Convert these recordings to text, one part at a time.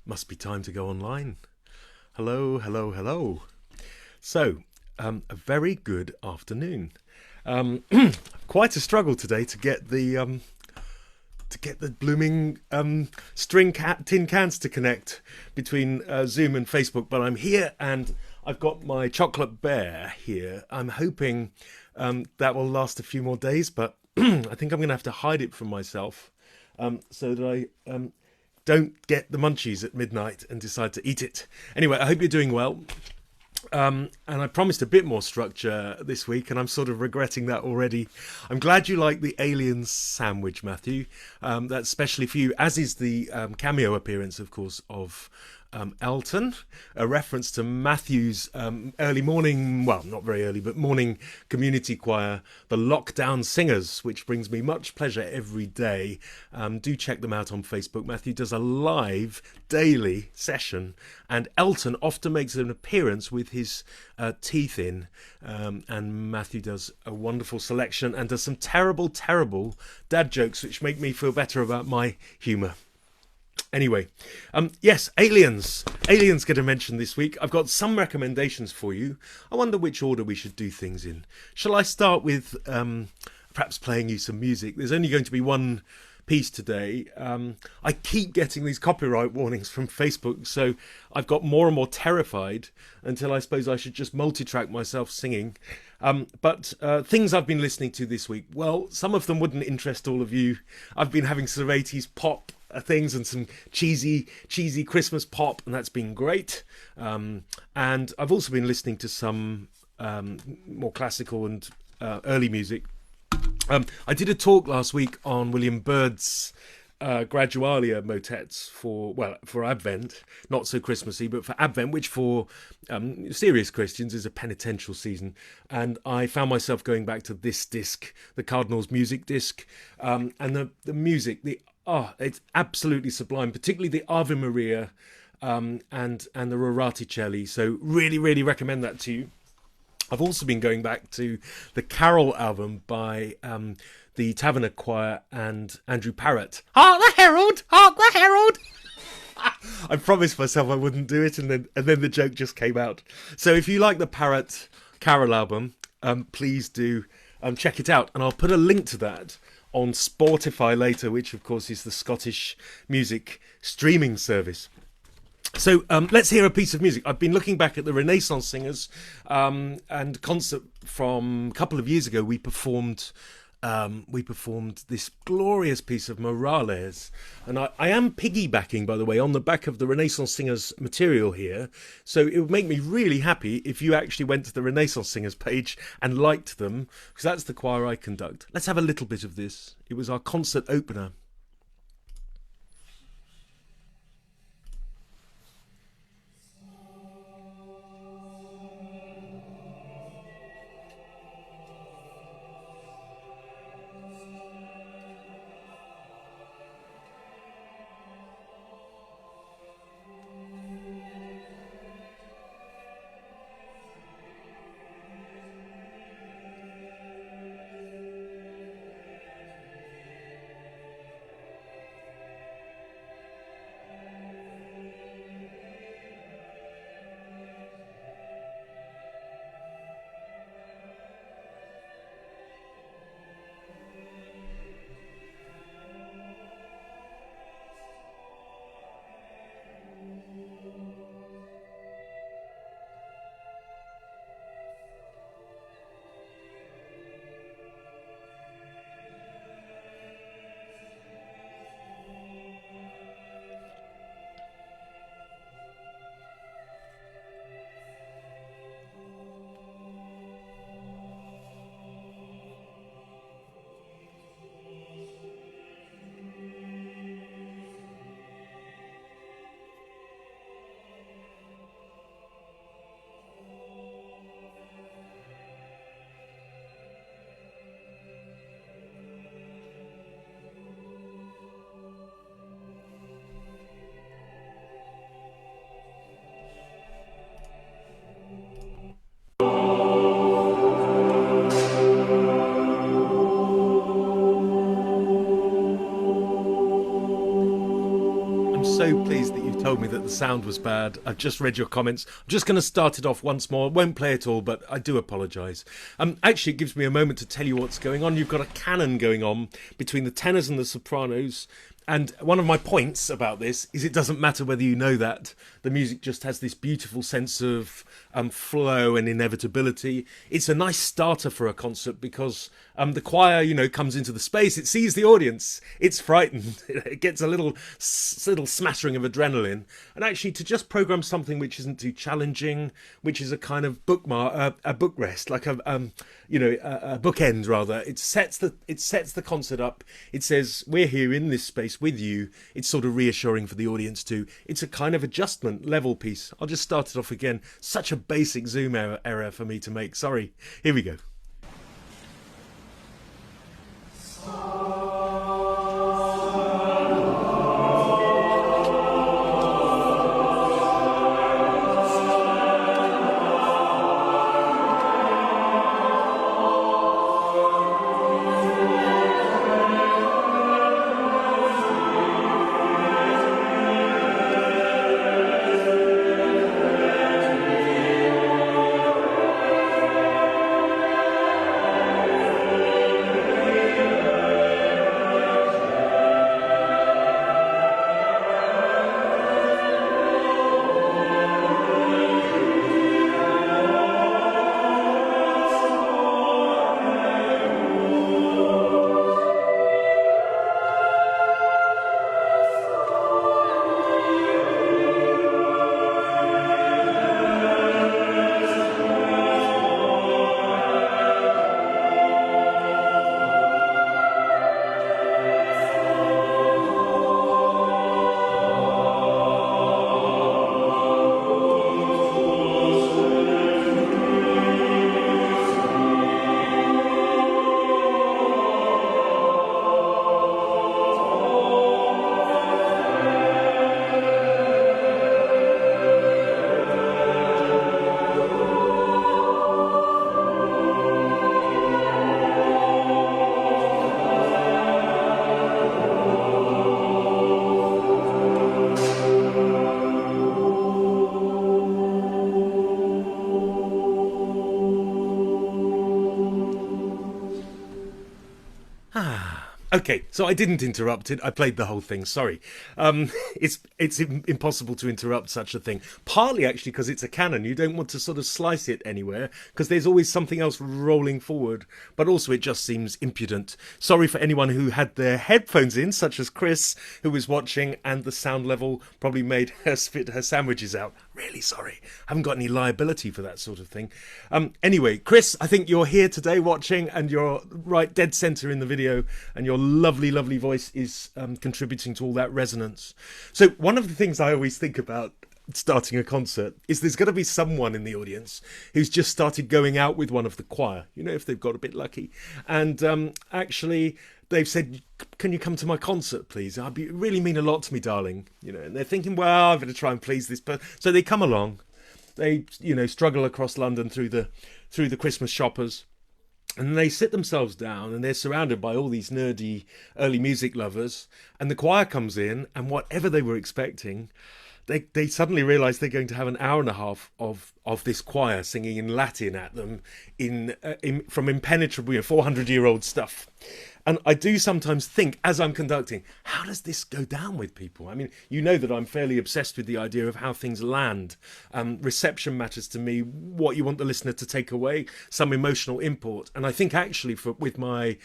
Must be time to go online. Hello, hello, hello. So, a very good afternoon. Quite a struggle today to get the blooming tin cans to connect between Zoom and Facebook. But I'm here and I've got my chocolate bear here. I'm hoping that will last a few more days, but I think I'm going to have to hide it from myself so that I don't get the munchies at midnight and decide to eat it. Anyway, I hope you're doing well. And I promised a bit more structure this week, and I'm sort of regretting that already. I'm glad you like the Aliens sandwich, Matthew. That's especially for you, as is the cameo appearance, of course, of Elton, a reference to Matthew's early morning, well, not very early, but morning community choir, the Lockdown Singers, which brings me much pleasure every day. Do check them out on Facebook. Matthew does a live daily session, and Elton often makes an appearance with his teeth in, and Matthew does a wonderful selection and does some terrible, terrible dad jokes, which make me feel better about my humour. Anyway, yes, Aliens get a mention this week. I've got some recommendations for you. I wonder which order we should do things in. Shall I start with perhaps playing you some music? There's only going to be one piece today. I keep getting these copyright warnings from Facebook, so I've got more and more terrified until I suppose I should just multi-track myself singing. But things I've been listening to this week, well, some of them wouldn't interest all of you. I've been having sort of 80s pop things and some cheesy Christmas pop, and that's been great. And I've also been listening to some more classical and early music. I did a talk last week on William Byrd's Gradualia motets for Advent, not so Christmassy, but for Advent, which for serious Christians is a penitential season. And I found myself going back to this disc, the Cardinall's Musick disc, and the music, it's absolutely sublime, particularly the Ave Maria and the Roraticelli. So really recommend that to you. I've also been going back to the Carol album by the Taverner Choir and Andrew Parrott. Hark the Herald! Hark the Herald! I promised myself I wouldn't do it, and then the joke just came out. So if you like the Parrott Carol album, please do check it out. And I'll put a link to that on Spotify later, which of course is the Scottish music streaming service. So let's hear a piece of music. I've been looking back at the Renaissance singers and concert from a couple of years ago. We performed this glorious piece of Morales, and I am piggybacking, by the way, on the back of the Renaissance singers material here. So it would make me really happy if you actually went to the Renaissance singers page and liked them, because that's the choir I conduct. Let's have a little bit of this. It was our concert opener. pleased that you told me that the sound was bad. I've just read your comments. I'm just going to start it off once more. Won't play it all, but I do apologise. Actually, it gives me a moment to tell you what's going on. You've got a canon going on between the tenors and the sopranos. And one of my points about this is it doesn't matter whether you know that. The music just has this beautiful sense of flow and inevitability. It's a nice starter for a concert because the choir, comes into the space. It sees the audience. It's frightened. It gets a little smattering of adrenaline. And actually, to just program something which isn't too challenging, which is a kind of bookmark, a book rest, like a bookend rather. It sets the concert up. It says we're here in this space with you. It's sort of reassuring for the audience too. It's a kind of adjustment level piece. I'll just start it off again. Such a basic zoom error for me to make. Sorry. Here we go. Okay, so I didn't interrupt it. I played the whole thing. Sorry. It's impossible to interrupt such a thing. Partly, actually, because it's a canon. You don't want to sort of slice it anywhere because there's always something else rolling forward. But also, it just seems impudent. Sorry for anyone who had their headphones in, such as Chris, who was watching, and the sound level probably made her spit her sandwiches out. Really sorry. I haven't got any liability for that sort of thing. Anyway, Chris, I think you're here today watching, and you're right dead centre in the video, and your lovely, lovely voice is contributing to all that resonance. So one of the things I always think about starting a concert is there's got to be someone in the audience who's just started going out with one of the choir, if they've got a bit lucky. And actually, they've said, can you come to my concert, please? It really mean a lot to me, darling. And they're thinking, well, I'm going to try and please this person. So they come along. They, struggle across London through the Christmas shoppers. And they sit themselves down and they're surrounded by all these nerdy early music lovers. And the choir comes in, and whatever they were expecting, they suddenly realise they're going to have an hour and a half of this choir singing in Latin at them from impenetrable 400-year-old stuff. And I do sometimes think, as I'm conducting, how does this go down with people? I mean, that I'm fairly obsessed with the idea of how things land. Reception matters to me, what you want the listener to take away, some emotional import. And I think actually with my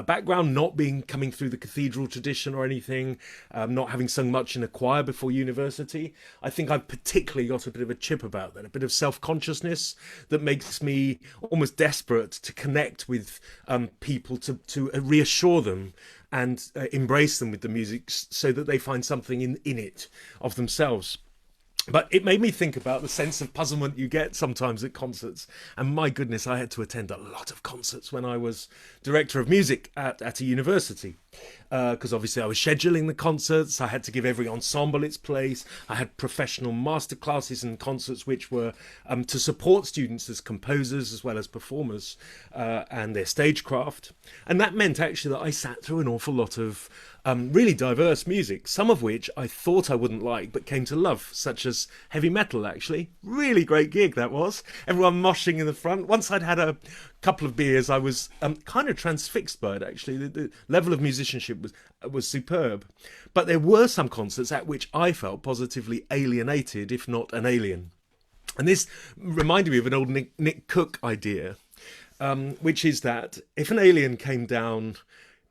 background, not coming through the cathedral tradition or anything, not having sung much in a choir before university, I think I've particularly got a bit of a chip about that, a bit of self-consciousness that makes me almost desperate to connect with people, to reassure them and embrace them with the music so that they find something in it of themselves. But it made me think about the sense of puzzlement you get sometimes at concerts. And my goodness, I had to attend a lot of concerts when I was director of music at a university. because obviously I was scheduling the concerts. I had to give every ensemble its place. I had professional master classes and concerts which were to support students as composers as well as performers and their stagecraft. And that meant actually that I sat through an awful lot of really diverse music, some of which I thought I wouldn't like but came to love, such as heavy metal, actually. Really great gig that was. Everyone moshing in the front. Once I'd had a couple of beers, I was kind of transfixed by it, actually. The level of musicianship was superb. But there were some concerts at which I felt positively alienated, if not an alien. And this reminded me of an old Nick Cook idea, which is that if an alien came down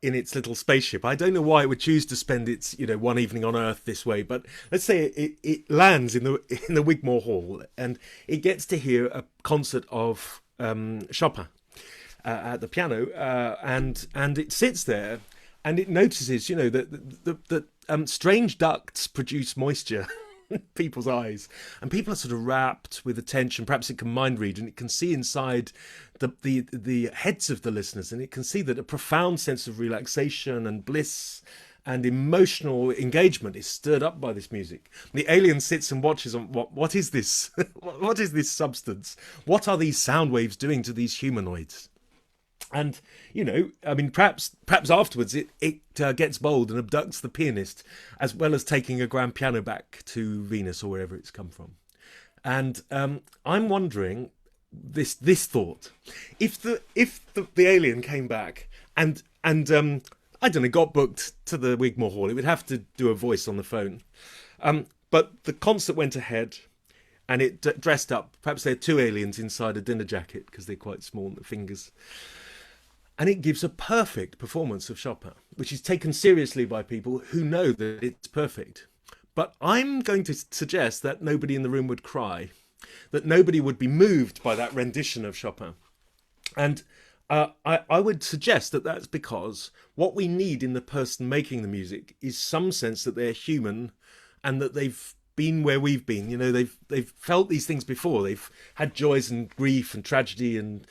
in its little spaceship, I don't know why it would choose to spend its one evening on Earth this way, but let's say it lands in the Wigmore Hall and it gets to hear a concert of Chopin at the piano, and it sits there and it notices that strange ducts produce moisture in people's eyes, and people are sort of rapt with attention. Perhaps it can mind read, and it can see inside the heads of the listeners, and it can see that a profound sense of relaxation and bliss and emotional engagement is stirred up by this music. The alien sits and watches on what is this? What is this substance? What are these sound waves doing to these humanoids? And perhaps afterwards it gets bold and abducts the pianist, as well as taking a grand piano back to Venus or wherever it's come from. And I'm wondering this thought: if the alien came back and I don't know, got booked to the Wigmore Hall, it would have to do a voice on the phone. But the concert went ahead, and it dressed up. Perhaps there are two aliens inside a dinner jacket because they're quite small, the fingers. And it gives a perfect performance of Chopin, which is taken seriously by people who know that it's perfect. But I'm going to suggest that nobody in the room would cry, that nobody would be moved by that rendition of Chopin. And I would suggest that that's because what we need in the person making the music is some sense that they're human and that they've been where we've been. They've felt these things before. They've had joys and grief and tragedy and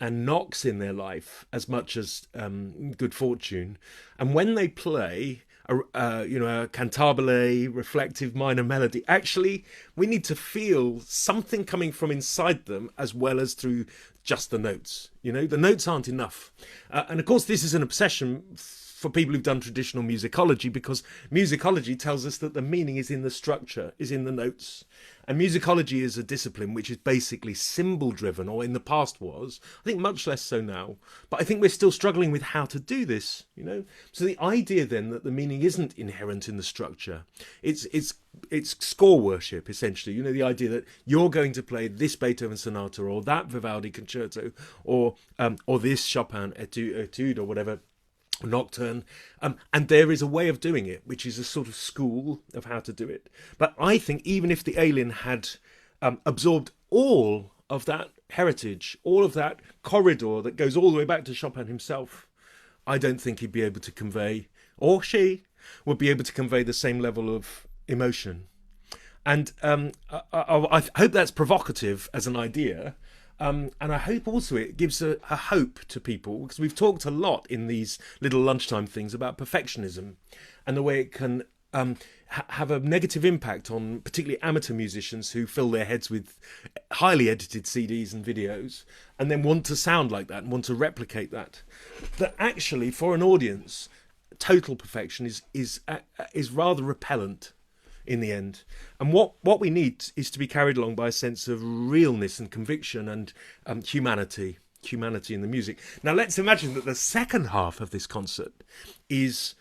knocks in their life as much as good fortune. And when they play a cantabile, reflective minor melody, actually we need to feel something coming from inside them as well as through just the notes. The notes aren't enough. And of course this is an obsession for people who've done traditional musicology, because musicology tells us that the meaning is in the structure, is in the notes. And musicology is a discipline which is basically symbol driven, or in the past was. I think much less so now. But I think we're still struggling with how to do this, So the idea then that the meaning isn't inherent in the structure, it's score worship, essentially. The idea that you're going to play this Beethoven sonata or that Vivaldi concerto or this Chopin etude or whatever, nocturne, and there is a way of doing it which is a sort of school of how to do it. But I think even if the alien had absorbed all of that heritage, all of that corridor that goes all the way back to Chopin himself, I don't think he'd be able to convey, or she would be able to convey, the same level of emotion. And I hope that's provocative as an idea. And I hope also it gives a hope to people, because we've talked a lot in these little lunchtime things about perfectionism and the way it can have a negative impact on particularly amateur musicians who fill their heads with highly edited CDs and videos and then want to sound like that and want to replicate that. That actually, for an audience, total perfection is rather repellent in the end. And what we need is to be carried along by a sense of realness and conviction and humanity in the music. Now let's imagine that the second half of this concert is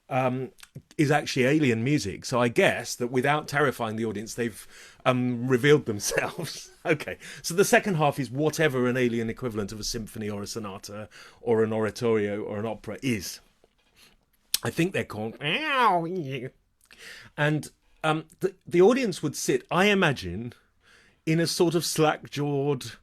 actually alien music. So I guess that without terrifying the audience, they've revealed themselves. Okay, so the second half is whatever an alien equivalent of a symphony or a sonata or an oratorio or an opera is. I think they're called and the audience would sit, I imagine, in a sort of slack-jawed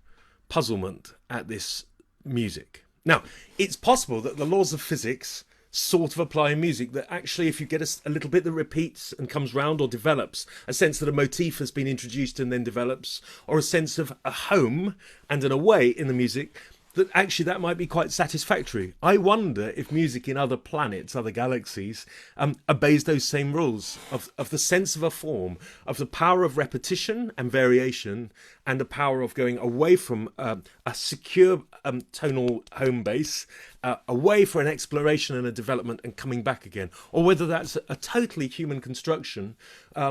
puzzlement at this music. Now, it's possible that the laws of physics sort of apply in music, that actually if you get a little bit that repeats and comes round or develops, a sense that a motif has been introduced and then develops, or a sense of a home and an away in the music, that actually that might be quite satisfactory. I wonder if music in other planets, other galaxies, obeys those same rules of the sense of a form, of the power of repetition and variation, and the power of going away from a secure tonal home base, away for an exploration and a development and coming back again, or whether that's a totally human construction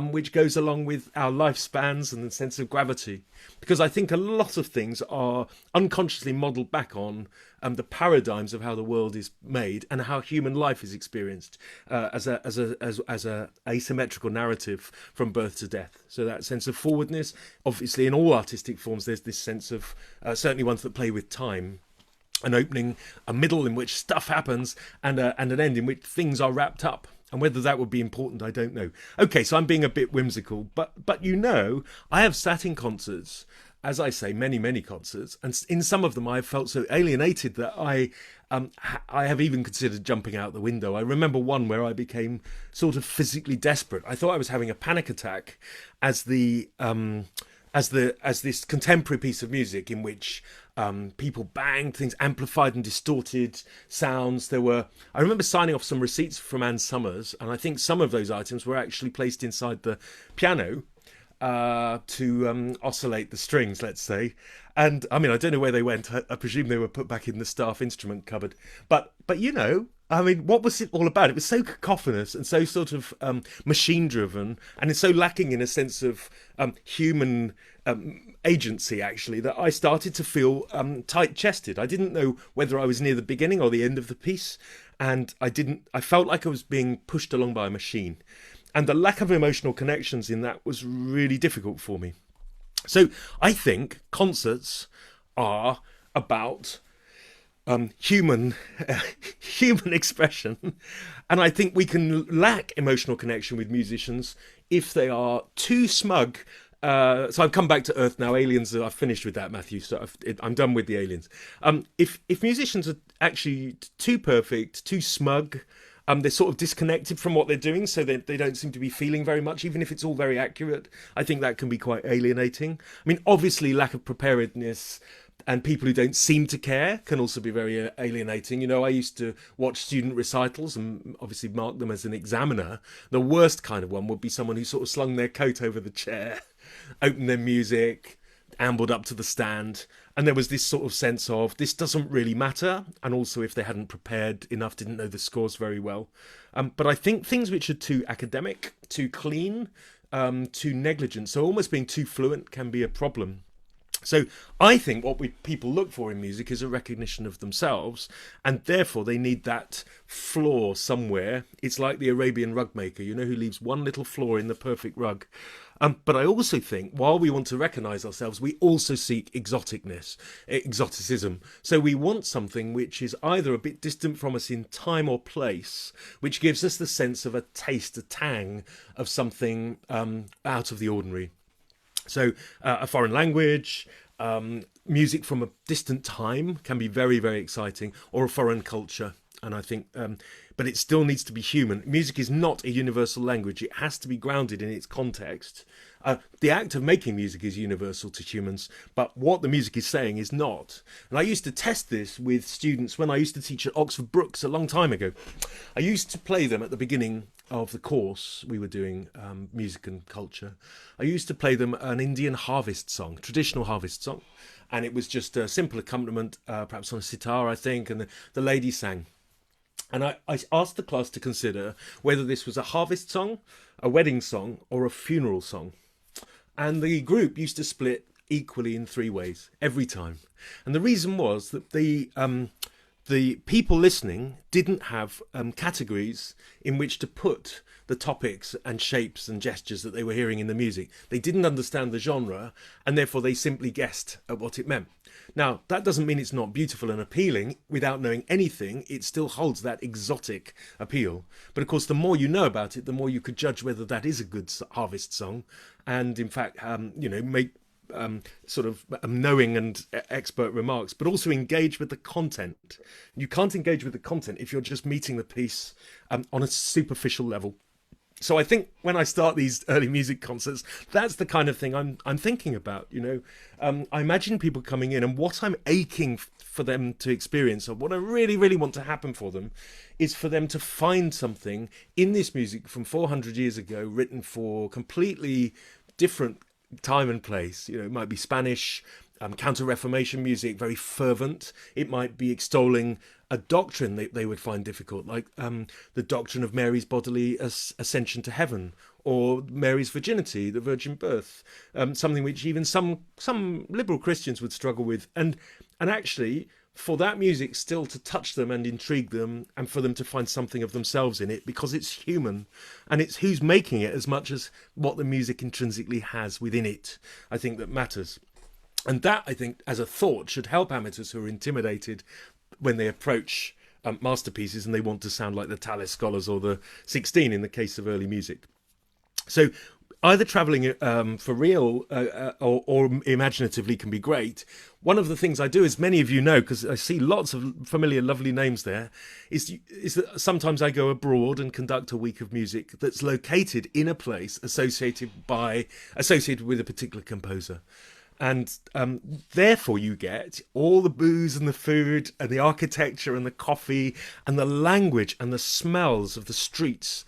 which goes along with our lifespans and the sense of gravity. Because I think a lot of things are unconsciously modelled back on the paradigms of how the world is made and how human life is experienced as a asymmetrical narrative from birth to death. So that sense of forwardness, obviously in all artistic forms, there's this sense of certainly ones that play with time. An opening, a middle in which stuff happens, and an end in which things are wrapped up. And whether that would be important, I don't know. Okay, so I'm being a bit whimsical, but I have sat in concerts, as I say, many concerts, and in some of them I have felt so alienated that I have even considered jumping out the window. I remember one where I became sort of physically desperate. I thought I was having a panic attack as this contemporary piece of music in which people banged things, amplified and distorted sounds. I remember signing off some receipts from Ann Summers, and I think some of those items were actually placed inside the piano to oscillate the strings, let's say. And I mean, I don't know where they went. I presume they were put back in the staff instrument cupboard. But I mean, what was it all about? It was so cacophonous and so sort of machine-driven, and it's so lacking in a sense of human agency, actually, that I started to feel tight-chested. I didn't know whether I was near the beginning or the end of the piece, and I felt like I was being pushed along by a machine. And the lack of emotional connections in that was really difficult for me. So I think concerts are about human expression, and I think we can lack emotional connection with musicians if they are too smug. So I've come back to earth now. Aliens, I've finished with that, Matthew. So I'm done with the aliens. If musicians are actually too perfect, too smug, they're sort of disconnected from what they're doing, so they don't seem to be feeling very much, even if it's all very accurate. I think that can be quite alienating. I mean, obviously, lack of preparedness and people who don't seem to care can also be very alienating. You know, I used to watch student recitals and obviously mark them as an examiner. The worst kind of one would be someone who sort of slung their coat over the chair, opened their music, ambled up to the stand, and there was this sort of sense of this doesn't really matter, and also if they hadn't prepared enough, didn't know the scores very well. But I think things which are too academic, too clean, too negligent, so almost being too fluent can be a problem. So I think what people look for in music is a recognition of themselves, and therefore they need that flaw somewhere. It's like the Arabian rug maker, you know, who leaves one little flaw in the perfect rug. But I also think while we want to recognise ourselves, we also seek exoticism. So we want something which is either a bit distant from us in time or place, which gives us the sense of a taste, a tang of something out of the ordinary. So a foreign language, music from a distant time can be very, very exciting, or a foreign culture. And I think, but it still needs to be human. Music is not a universal language. It has to be grounded in its context. The act of making music is universal to humans, but what the music is saying is not. And I used to test this with students when I used to teach at Oxford Brookes a long time ago. I used to play them at the beginning of the course. We were doing music and culture. I used to play them an Indian harvest song, traditional harvest song. And it was just a simple accompaniment, perhaps on a sitar, I think, and the lady sang. And I asked the class to consider whether this was a harvest song, a wedding song, or a funeral song. And the group used to split equally in three ways, every time. And the reason was that the people listening didn't have categories in which to put the topics and shapes and gestures that they were hearing in the music. They didn't understand the genre, and therefore they simply guessed at what it meant. Now, that doesn't mean it's not beautiful and appealing. Without knowing anything, it still holds that exotic appeal. But of course, the more you know about it, the more you could judge whether that is a good harvest song, and in fact, make sort of knowing and expert remarks, but also engage with the content. You can't engage with the content if you're just meeting the piece on a superficial level. So I think when I start these early music concerts, that's the kind of thing I'm thinking about. I imagine people coming in, and what I'm aching for them to experience, or what I really, really want to happen for them, is for them to find something in this music from 400 years ago, written for completely different time and place. You know, it might be Spanish counter-Reformation music, very fervent. It might be extolling a doctrine they would find difficult, like the doctrine of Mary's bodily ascension to heaven, or Mary's virginity, the virgin birth, something which even some liberal Christians would struggle with. And actually, for that music still to touch them and intrigue them, and for them to find something of themselves in it, because it's human, and it's who's making it as much as what the music intrinsically has within it, I think that matters. And that, I think, as a thought, should help amateurs who are intimidated when they approach masterpieces and they want to sound like the Tallis scholars or the 16 in the case of early music. So either travelling for real or imaginatively can be great. One of the things I do, as many of you know, because I see lots of familiar, lovely names there, is that sometimes I go abroad and conduct a week of music that's located in a place associated with a particular composer. And therefore you get all the booze and the food and the architecture and the coffee and the language and the smells of the streets,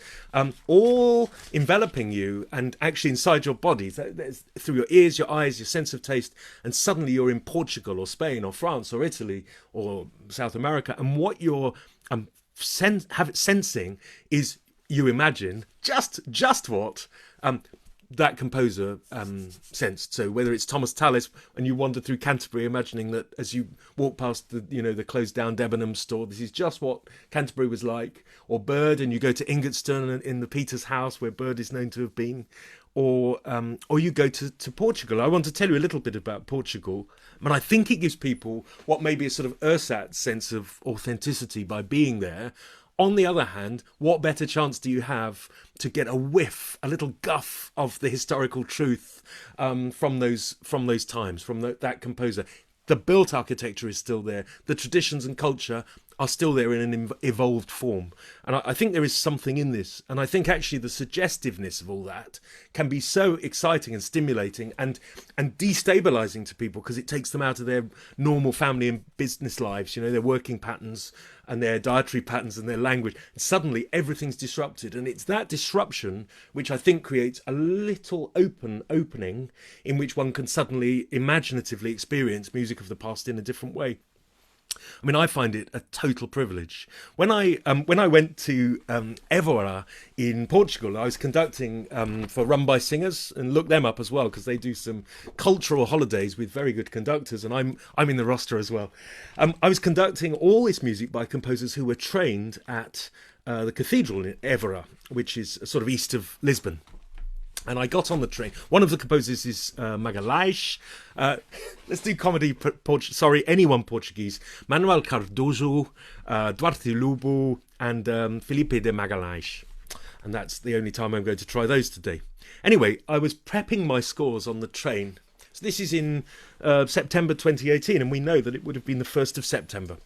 all enveloping you and actually inside your body, through your ears, your eyes, your sense of taste. And suddenly you're in Portugal or Spain or France or Italy or South America. And what you're sensing is, you imagine, just what that composer sensed. So whether it's Thomas Tallis, and you wander through Canterbury imagining that as you walk past the closed down Debenham store, this is just what Canterbury was like, or Byrd, and you go to Ingatstone in the Peter's house where Byrd is known to have been, or you go to Portugal. I want to tell you a little bit about Portugal, and I think it gives people what may be a sort of ersatz sense of authenticity by being there. On the other hand, what better chance do you have to get a whiff, a little guff of the historical truth from those times, from that composer? The built architecture is still there. The traditions and culture are still there in an evolved form. And I think there is something in this. And I think actually the suggestiveness of all that can be so exciting and stimulating and destabilizing to people, because it takes them out of their normal family and business lives, their working patterns and their dietary patterns and their language. And suddenly everything's disrupted. And it's that disruption which I think creates a little opening in which one can suddenly imaginatively experience music of the past in a different way. I mean, I find it a total privilege. When I went to Évora in Portugal, I was conducting for Run by Singers, and look them up as well, because they do some cultural holidays with very good conductors, and I'm in the roster as well. I was conducting all this music by composers who were trained at the cathedral in Évora, which is sort of east of Lisbon. And I got on the train. One of the composers is Magalhães. Let's do comedy. Anyone Portuguese. Manuel Cardoso, Duarte Lobo, and Felipe de Magalhães. And that's the only time I'm going to try those today. Anyway, I was prepping my scores on the train. So this is in September 2018, and we know that it would have been the 1st of September.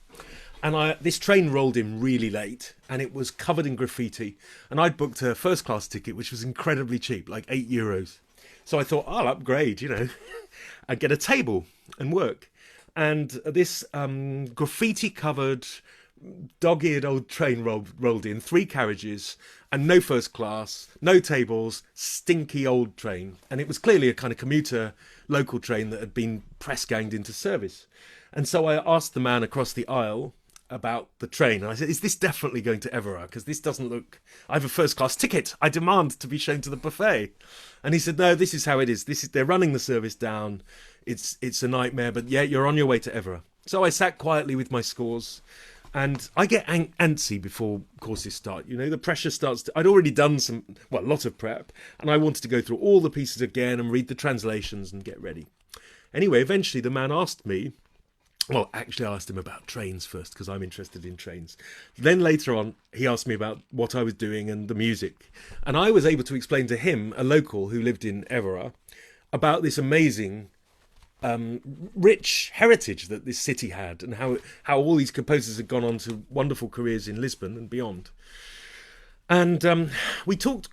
And this train rolled in really late, and it was covered in graffiti. And I'd booked a first-class ticket, which was incredibly cheap, like €8. So I thought, I'll upgrade, I'd get a table and work. And this graffiti-covered, dog-eared old train rolled in, 3 carriages, and no first class, no tables, stinky old train. And it was clearly a kind of commuter local train that had been press-ganged into service. And so I asked the man across the aisle about the train, and I said, is this definitely going to Évora? Because this doesn't look... I have a first-class ticket. I demand to be shown to the buffet. And he said, no, this is how it is. They're running the service down. It's a nightmare, but yeah, you're on your way to Évora. So I sat quietly with my scores, and I get antsy before courses start. The pressure starts I'd already done a lot of prep, and I wanted to go through all the pieces again and read the translations and get ready. Anyway, eventually the man asked me... Well, actually, I asked him about trains first, because I'm interested in trains. Then later on, he asked me about what I was doing and the music. And I was able to explain to him, a local who lived in Évora, about this amazing, rich heritage that this city had, and how all these composers had gone on to wonderful careers in Lisbon and beyond. And we talked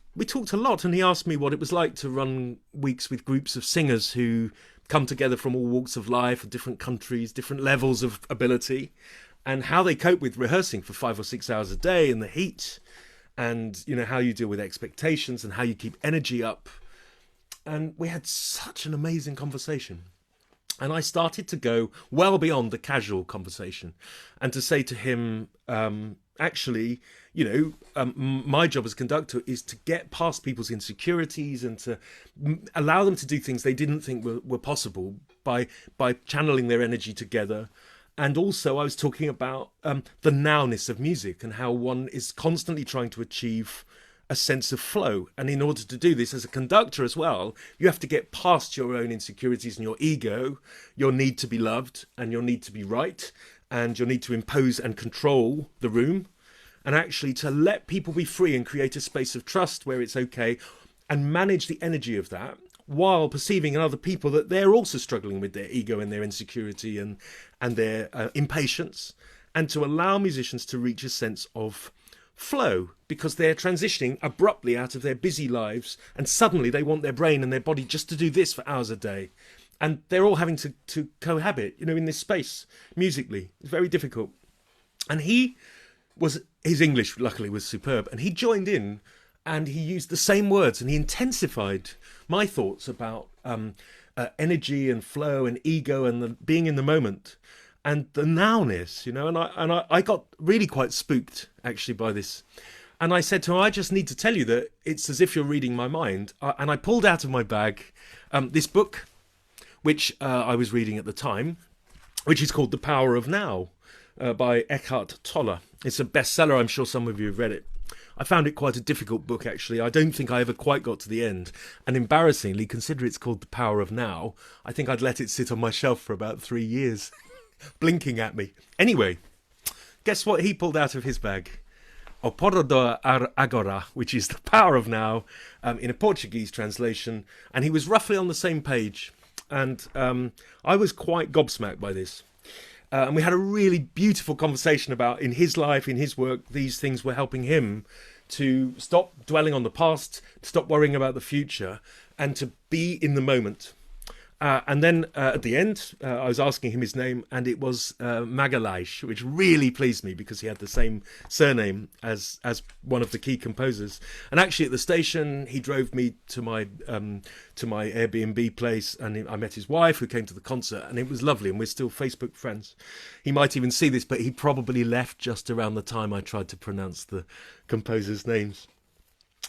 a lot, and he asked me what it was like to run weeks with groups of singers who come together from all walks of life, different countries, different levels of ability, and how they cope with rehearsing for 5 or 6 hours a day in the heat, and how you deal with expectations and how you keep energy up. And we had such an amazing conversation. And I started to go well beyond the casual conversation and to say to him, actually, my job as conductor is to get past people's insecurities and to allow them to do things they didn't think were possible by channeling their energy together. And also I was talking about the nowness of music and how one is constantly trying to achieve a sense of flow. And in order to do this as a conductor as well, you have to get past your own insecurities and your ego, your need to be loved and your need to be right, and your need to impose and control the room, and actually to let people be free and create a space of trust where it's okay, and manage the energy of that while perceiving in other people that they're also struggling with their ego and their insecurity and their impatience, and to allow musicians to reach a sense of flow, because they're transitioning abruptly out of their busy lives and suddenly they want their brain and their body just to do this for hours a day, and they're all having to cohabit in this space musically. It's very difficult. And his English luckily was superb, and he joined in and he used the same words and he intensified my thoughts about energy and flow and ego and being in the moment and the nowness, and I got really quite spooked actually by this. And I said to him, I just need to tell you that it's as if you're reading my mind. And I pulled out of my bag this book, which I was reading at the time, which is called The Power of Now by Eckhart Tolle. It's a bestseller. I'm sure some of you have read it. I found it quite a difficult book, actually. I don't think I ever quite got to the end. And embarrassingly, consider it's called The Power of Now, I think I'd let it sit on my shelf for about 3 years, blinking at me. Anyway, guess what he pulled out of his bag? O Poder Agora, which is The Power of Now, in a Portuguese translation. And he was roughly on the same page. And I was quite gobsmacked by this. And we had a really beautiful conversation about, in his life, in his work, these things were helping him to stop dwelling on the past, stop worrying about the future, and to be in the moment. And then at the end, I was asking him his name, and it was Magalhães, which really pleased me because he had the same surname as one of the key composers. And actually, at the station, he drove me to my Airbnb place, and I met his wife, who came to the concert, and it was lovely. And we're still Facebook friends. He might even see this, but he probably left just around the time I tried to pronounce the composers' names.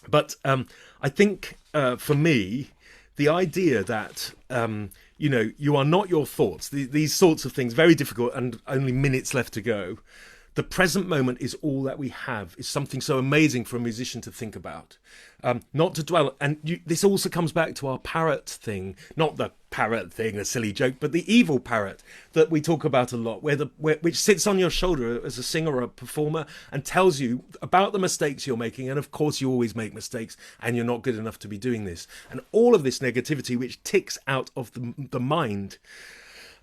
But I think for me, the idea that, you are not your thoughts, these sorts of things, very difficult and only minutes left to go. The present moment is all that we have, is something so amazing for a musician to think about, not to dwell. And this also comes back to our parrot thing, not the parrot thing, a silly joke, but the evil parrot that we talk about a lot, which sits on your shoulder as a singer or a performer and tells you about the mistakes you're making. And of course, you always make mistakes and you're not good enough to be doing this. And all of this negativity, which ticks out of the mind.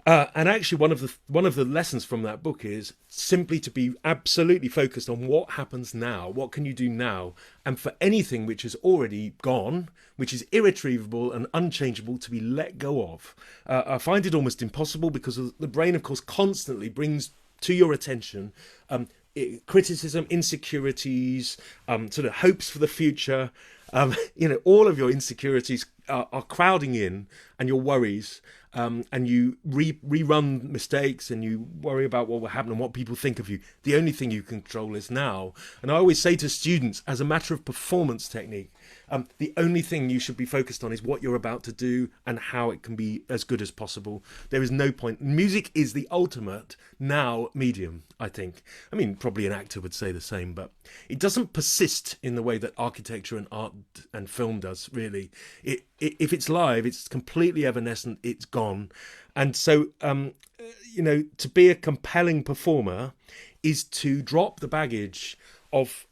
And actually, one of the lessons from that book is simply to be absolutely focused on what happens now. What can you do now? And for anything which is already gone, which is irretrievable and unchangeable, to be let go of. I find it almost impossible because the brain, of course, constantly brings to your attention criticism, insecurities, sort of hopes for the future. All of your insecurities are crowding in, and your worries. And you rerun mistakes and you worry about what will happen and what people think of you. The only thing you control is now. And I always say to students, as a matter of performance technique, the only thing you should be focused on is what you're about to do and how it can be as good as possible. There is no point. Music is the ultimate now medium, I think. I mean, probably an actor would say the same, but it doesn't persist in the way that architecture and art and film does, really. If it's live, it's completely evanescent, it's gone. And so, to be a compelling performer is to drop the baggage of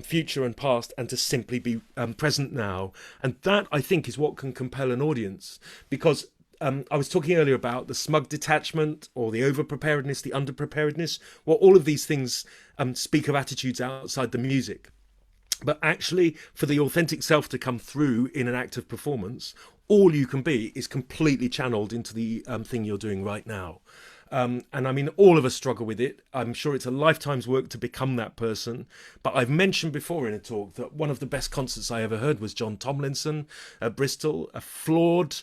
future and past and to simply be present now. And that, I think, is what can compel an audience. Because I was talking earlier about the smug detachment or the over-preparedness, the under-preparedness. Well, all of these things speak of attitudes outside the music. But actually, for the authentic self to come through in an active performance, all you can be is completely channeled into the thing you're doing right now. And I mean, all of us struggle with it. I'm sure it's a lifetime's work to become that person. But I've mentioned before in a talk that one of the best concerts I ever heard was John Tomlinson at Bristol, a flawed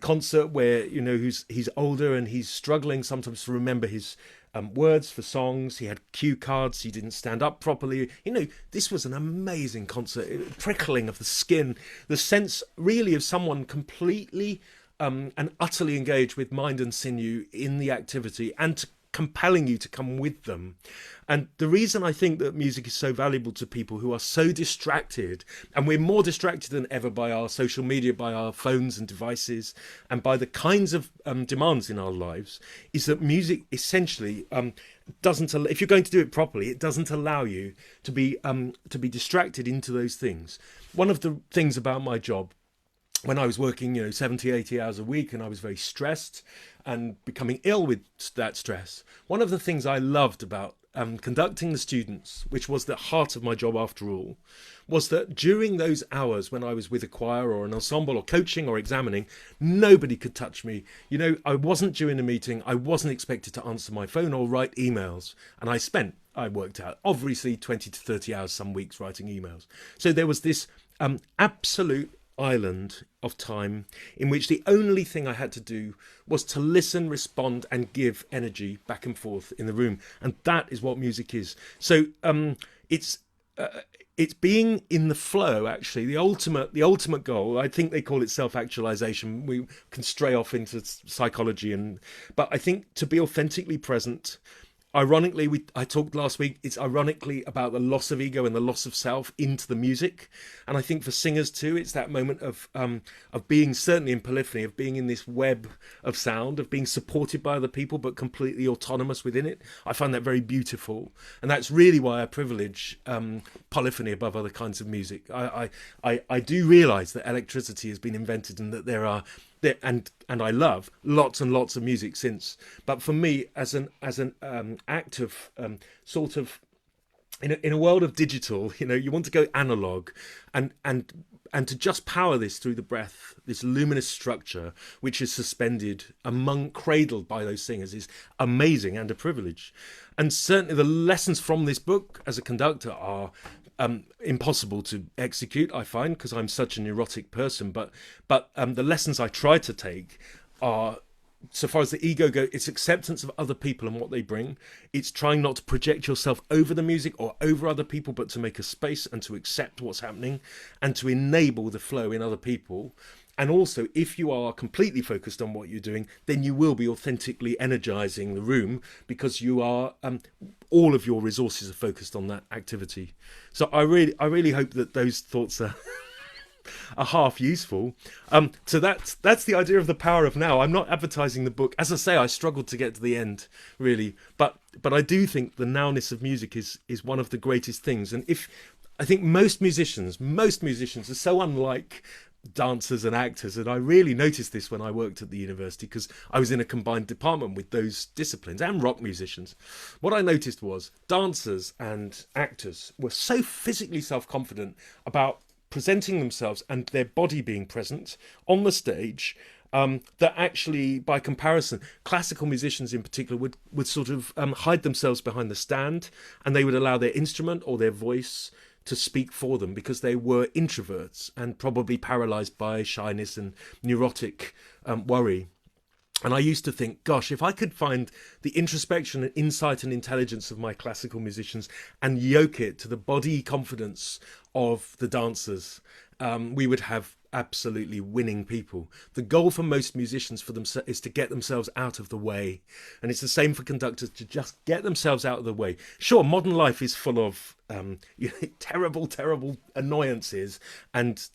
concert where, you know, he's older and he's struggling sometimes to remember his words for songs. He had cue cards. He didn't stand up properly. You know, this was an amazing concert, prickling of the skin, the sense really of someone completely and utterly engaged with mind and sinew in the activity and compelling you to come with them. And the reason I think that music is so valuable to people who are so distracted, and we're more distracted than ever by our social media, by our phones and devices, and by the kinds of demands in our lives, is that music essentially doesn't. If you're going to do it properly, it doesn't allow you to be distracted into those things. One of the things about my job, when I was working, you know, 70, 80 hours a week, and I was very stressed and becoming ill with that stress, one of the things I loved about conducting the students, which was the heart of my job after all, was that during those hours when I was with a choir or an ensemble or coaching or examining, nobody could touch me. You know, I wasn't due in a meeting. I wasn't expected to answer my phone or write emails. And I worked out, obviously 20 to 30 hours some weeks writing emails. So there was this absolute island of time in which the only thing I had to do was to listen, respond, and give energy back and forth in the room. And that is what music is. So it's being in the flow. Actually, the ultimate goal. I think they call it self-actualization. We can stray off into psychology, but I think to be authentically present. Ironically, I talked last week, it's ironically about the loss of ego and the loss of self into the music. And I think for singers too, it's that moment of being, certainly in polyphony, of being in this web of sound, of being supported by other people, but completely autonomous within it. I find that very beautiful. And that's really why I privilege polyphony above other kinds of music. I do realise that electricity has been invented and that there are and I love lots and lots of music since, but for me as an act of sort of in a world of digital, you know, you want to go analog and to just power this through the breath, this luminous structure which is suspended cradled by those singers, is amazing and a privilege. And certainly the lessons from this book as a conductor are impossible to execute, I find, because I'm such a neurotic person. But the lessons I try to take are, so far as the ego goes, it's acceptance of other people and what they bring. It's trying not to project yourself over the music or over other people, but to make a space and to accept what's happening and to enable the flow in other people. And also, if you are completely focused on what you're doing, then you will be authentically energizing the room because you are all of your resources are focused on that activity. So I really hope that those thoughts are half useful. So that's the idea of the power of now. I'm not advertising the book. As I say, I struggled to get to the end, really. But I do think the nowness of music is one of the greatest things. And I think most musicians are so unlike dancers and actors, and I really noticed this when I worked at the university because I was in a combined department with those disciplines and rock musicians. What I noticed was dancers and actors were so physically self-confident about presenting themselves and their body being present on the stage that actually, by comparison, classical musicians in particular would sort of hide themselves behind the stand, and they would allow their instrument or their voice to speak for them because they were introverts and probably paralyzed by shyness and neurotic worry. And I used to think, gosh, if I could find the introspection and insight and intelligence of my classical musicians and yoke it to the body confidence of the dancers, we would have absolutely winning people. The goal for most musicians is to get themselves out of the way. And it's the same for conductors, to just get themselves out of the way. Sure, modern life is full of terrible annoyances and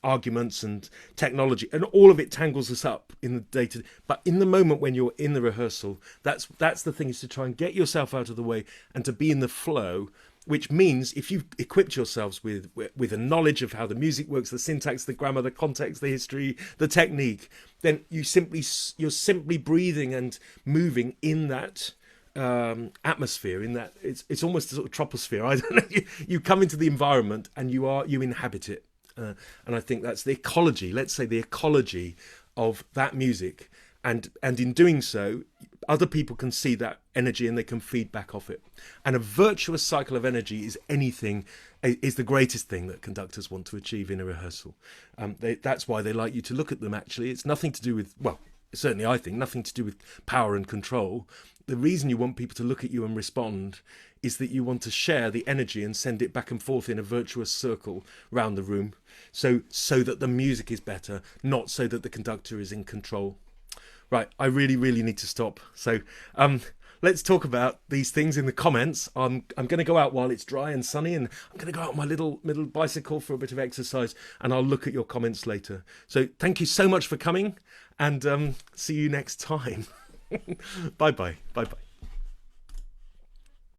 arguments and technology, and all of it tangles us up in the day-to-day. But in the moment when you're in the rehearsal, that's the thing, is to try and get yourself out of the way and to be in the flow, which means if you've equipped yourselves with a knowledge of how the music works, the syntax, the grammar, the context, the history, the technique, then you're simply breathing and moving in that atmosphere in that it's almost a sort of troposphere. I don't know. You come into the environment and you inhabit it, and I think that's the ecology. Let's say the ecology of that music, and in doing so, other people can see that energy and they can feed back off it. And a virtuous cycle of energy is the greatest thing that conductors want to achieve in a rehearsal. That's why they like you to look at them. Actually, it's nothing to do with, well, certainly I think, nothing to do with power and control. The reason you want people to look at you and respond is that you want to share the energy and send it back and forth in a virtuous circle round the room, so that the music is better, not so that the conductor is in control. Right, I really, really need to stop. So let's talk about these things in the comments. I'm going to go out while it's dry and sunny, and I'm going to go out on my little bicycle for a bit of exercise, and I'll look at your comments later. So thank you so much for coming, and see you next time. Bye-bye. Bye-bye.